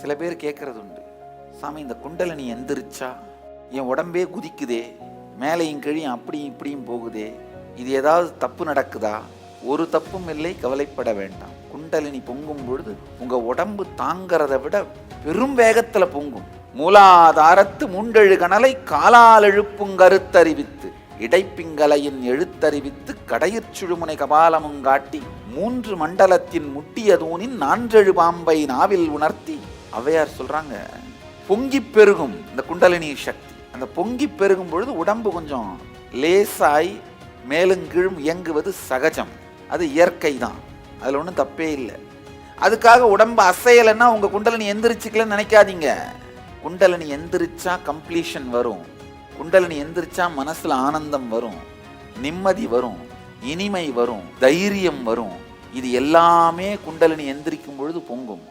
சில பேர் கேட்கறது உண்டு, சாமி இந்த குண்டலினி எந்திரிச்சா என் உடம்பே குதிக்குதே, மேலையும் கீழையும் அப்படியும் இப்படியும் போகுதே, இது ஏதாவது தப்பு நடக்குதா? ஒரு தப்பும் இல்லை, கவலைப்பட வேண்டாம். குண்டலினி பொங்கும் பொழுது உங்க உடம்பு தாங்கிறத விட பெரும் வேகத்துல பொங்கும். மூலாதாரத்து மூண்டெழு கணலை காலால் எழுப்புங் கருத்தறிவித்து இடைப்பிங்கலையின் எழுத்தறிவித்து கடையிற் சுழுமுனை கபாலமுங் காட்டி 3 மண்டலத்தின் முட்டிய தூணின் 4 பாம்பை நாவில் உணர்த்தி ஔவையார் சொல்றாங்க, பொங்கி பெருகும் இந்த குண்டலினி சக்தி. அந்த பொங்கி பெருகும் பொழுது உடம்பு கொஞ்சம் லேசாய் மேலும் கீழும் இயங்குவது சகஜம், அது இயற்கை தான், அதுல ஒன்றும் தப்பே இல்லை. அதுக்காக உடம்பு அசையலைன்னா உங்க குண்டலினி எந்திரிச்சுக்கலன்னு நினைக்காதீங்க. குண்டலினி எந்திரிச்சா கம்ப்ளீஷன் வரும், குண்டலினி எந்திரிச்சா மனசுல ஆனந்தம் வரும், நிம்மதி வரும், இனிமை வரும், தைரியம் வரும். இது எல்லாமே குண்டலினி எந்திரிக்கும் பொழுது பொங்கும்.